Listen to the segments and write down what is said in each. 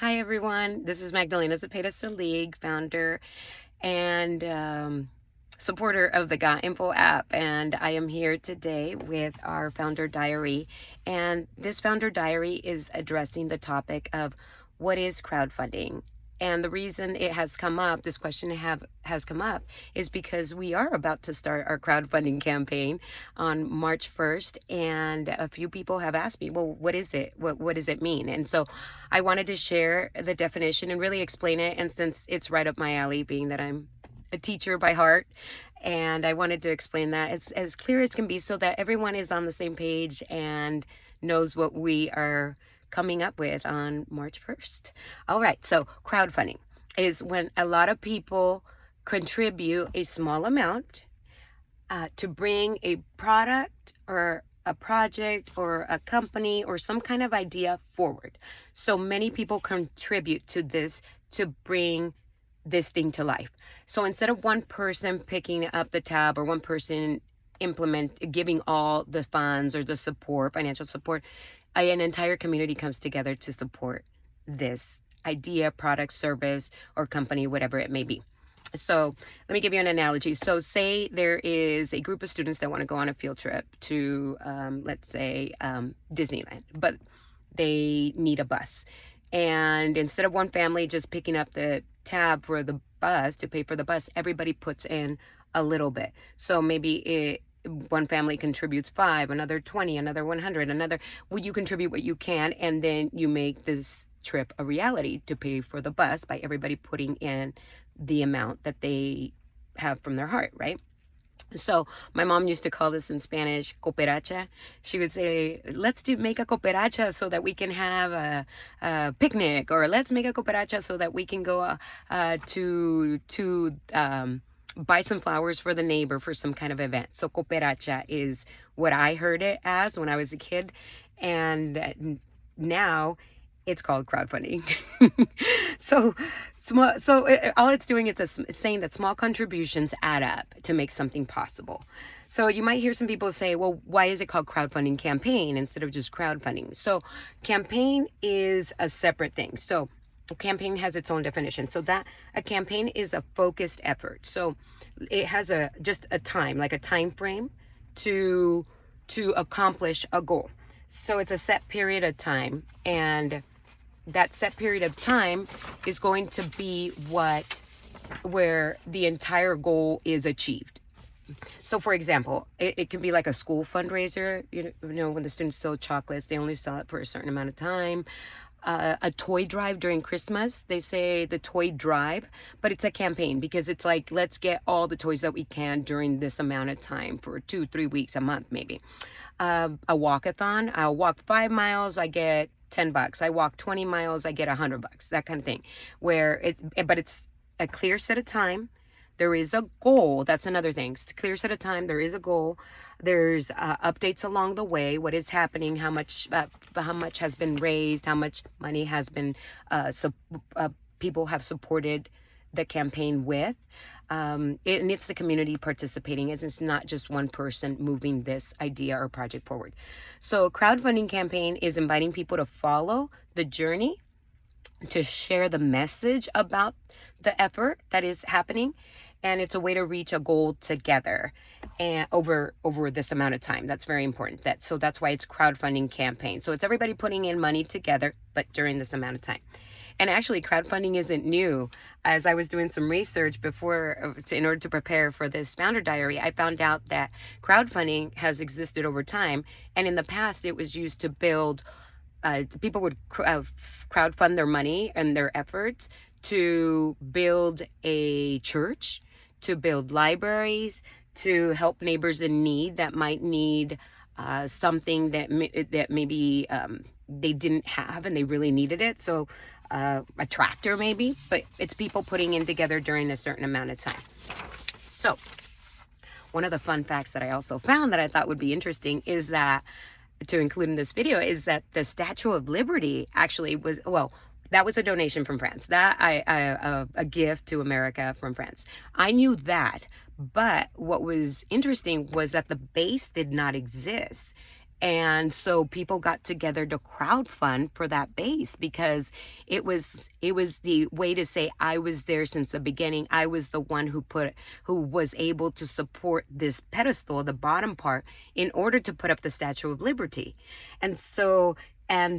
Hi everyone, this is Magdalena Cepeda-Selig, founder and supporter of the GotInfo app, and I am here today with our founder diary. And this founder diary is addressing the topic of what is crowdfunding. And the reason it has come up, this question has come up, is because we are about to start our crowdfunding campaign on March 1st. And a few people have asked me, well, what is it? What does it mean? And so I wanted to share the definition and really explain it. And since it's right up my alley, being that I'm a teacher by heart, and I wanted to explain that as clear as can be so that everyone is on the same page and knows what we are coming up with on March 1st. All right, so crowdfunding is when a lot of people contribute a small amount to bring a product or a project or a company or some kind of idea forward. So many people contribute to this to bring this thing to life. So instead of one person picking up the tab or one person giving all the funds or the support, financial support, an entire community comes together to support this idea, product, service, or company, whatever it may be. So let me give you an analogy. So say there is a group of students that want to go on a field trip to, let's say, Disneyland, but they need a bus. And instead of one family just picking up the tab for the bus to pay for the bus, everybody puts in a little bit. So maybe one family contributes 5, another 20, another 100, you contribute what you can, and then you make this trip a reality to pay for the bus by everybody putting in the amount that they have from their heart, right? So my mom used to call this in Spanish cooperacha. She would say, let's make a cooperacha so that we can have a picnic, or let's make a cooperacha so that we can go to buy some flowers for the neighbor for some kind of event. So cooperacha is what I heard it as when I was a kid, and now it's called crowdfunding. All it's doing is it's saying that small contributions add up to make something possible. So you might hear some people say, well, why is it called crowdfunding campaign instead of just crowdfunding? So campaign is a separate thing. So a campaign has its own definition. So that a campaign is a focused effort. So it has just a time, like a time frame to accomplish a goal. So it's a set period of time, and that set period of time is going to be where the entire goal is achieved. So for example, it can be like a school fundraiser. You know, when the students sell chocolates, they only sell it for a certain amount of time. A toy drive during Christmas, they say the toy drive, but it's a campaign because it's like, let's get all the toys that we can during this amount of time for 2-3 weeks, a month maybe. A walkathon, I'll walk 5 miles, I get $10. I walk 20 miles, I get $100, that kind of thing, but it's a clear set of time. There is a goal. That's another thing. It's a clear set of time. There is a goal. There's updates along the way. What is happening? How much has been raised? How much money has been people have supported the campaign with? And it's the community participating. It's not just one person moving this idea or project forward. So crowdfunding campaign is inviting people to follow the journey, to share the message about the effort that is happening, and it's a way to reach a goal together and over this amount of time. That's very important. So that's why it's crowdfunding campaign. So it's everybody putting in money together, but during this amount of time. And actually, crowdfunding isn't new. As I was doing some research in order to prepare for this founder diary, I found out that crowdfunding has existed over time, and in the past, it was used to build. People would crowdfund their money and their efforts to build a church, to build libraries, to help neighbors in need that might need something that maybe they didn't have and they really needed it. So a tractor maybe, but it's people putting in together during a certain amount of time. So one of the fun facts that I also found that I thought would be interesting is that to include in this video is that the Statue of Liberty actually was, well, that was a donation from France. That a gift to America from France. I knew that, but what was interesting was that the base did not exist. And so people got together to crowdfund for that base, because it was the way to say, I was there since the beginning. I was the one who was able to support this pedestal, the bottom part, in order to put up the Statue of Liberty. And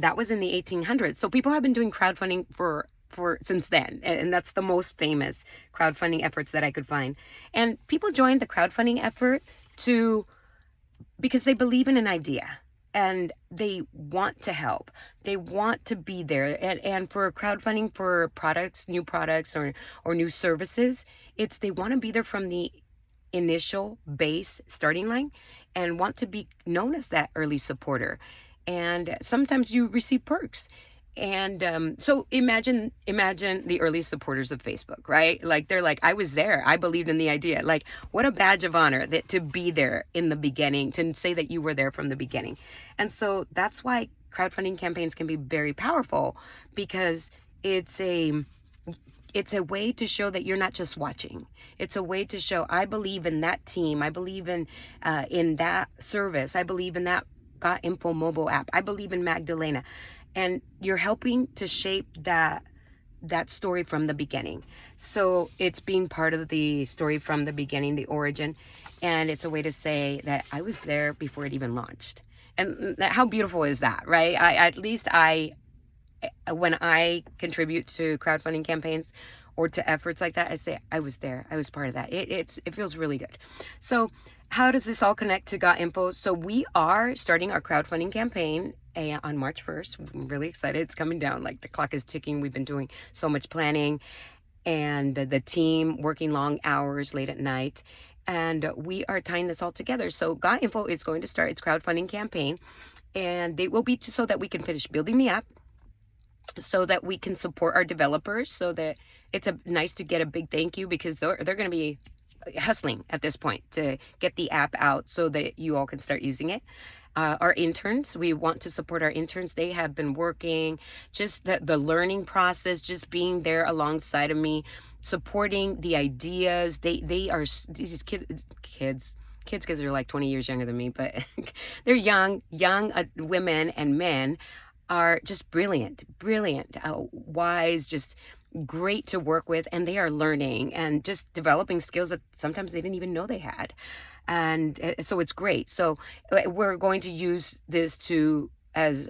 that was in the 1800s. So people have been doing crowdfunding for since then, and that's the most famous crowdfunding efforts that I could find. And people joined the crowdfunding effort because they believe in an idea and they want to help. They want to be there. And for crowdfunding for products, new products or new services, they want to be there from the initial base starting line and want to be known as that early supporter. And sometimes you receive perks. And so imagine the early supporters of Facebook, right? Like, they're like, I was there. I believed in the idea. Like, what a badge of honor that to be there in the beginning, to say that you were there from the beginning. And so that's why crowdfunding campaigns can be very powerful, because it's a way to show that you're not just watching. It's a way to show, I believe in that team. I believe in that service. I believe in that GotInfo mobile app. I believe in Magdalena. And you're helping to shape that story from the beginning. So it's being part of the story from the beginning, the origin. And it's a way to say that I was there before it even launched. And how beautiful is that, right? When I contribute to crowdfunding campaigns or to efforts like that, I say, I was there. I was part of that. It feels really good. So how does this all connect to GotInfo? So we are starting our crowdfunding campaign on March 1st. I'm really excited. It's coming down. Like, the clock is ticking. We've been doing so much planning, and the team working long hours late at night. And we are tying this all together. So GotInfo is going to start its crowdfunding campaign, and it will be so that we can finish building the app, so that we can support our developers, so that it's nice to get a big thank you, because they're going to be hustling at this point to get the app out so that you all can start using it. Our interns, we want to support our interns. They have been working, just the learning process, just being there alongside of me, supporting the ideas. They are these kids because they're like 20 years younger than me, but they're young women and men are just brilliant, wise, just great to work with, and they are learning and just developing skills that sometimes they didn't even know they had. And so it's great. So we're going to use this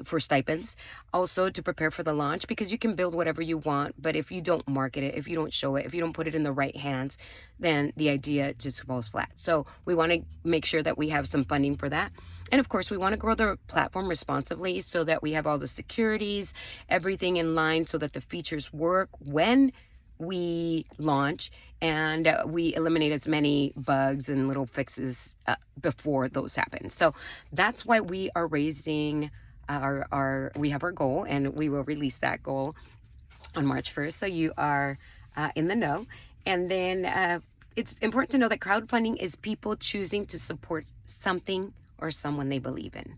for stipends, also to prepare for the launch, because you can build whatever you want, but if you don't market it, if you don't show it, if you don't put it in the right hands, then the idea just falls flat. So we want to make sure that we have some funding for that. And of course, we want to grow the platform responsibly, so that we have all the securities, everything in line, so that the features work when we launch, and we eliminate as many bugs and little fixes before those happen. So that's why we are raising we have our goal, and we will release that goal on March 1st. So you are in the know. And then it's important to know that crowdfunding is people choosing to support something or someone they believe in.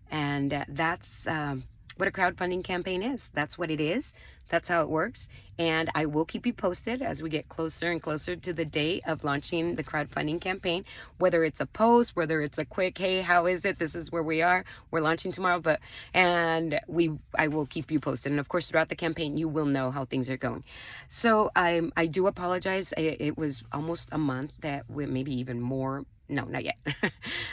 And that's what a crowdfunding campaign is. That's what it is. That's how it works. And I will keep you posted as we get closer and closer to the date of launching the crowdfunding campaign, whether it's a post, whether it's a quick, hey, how is it? This is where we are. We're launching tomorrow. I will keep you posted. And of course, throughout the campaign, you will know how things are going. So I do apologize. It was almost a month, maybe even more. No, not yet.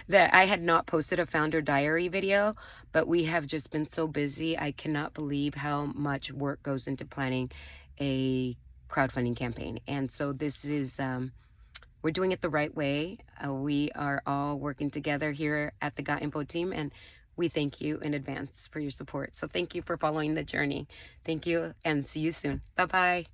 That I had not posted a founder diary video, but we have just been so busy. I cannot believe how much work goes into planning a crowdfunding campaign. And so this is, we're doing it the right way. We are all working together here at the GotInfo team, and we thank you in advance for your support. So thank you for following the journey. Thank you, and see you soon. Bye-bye.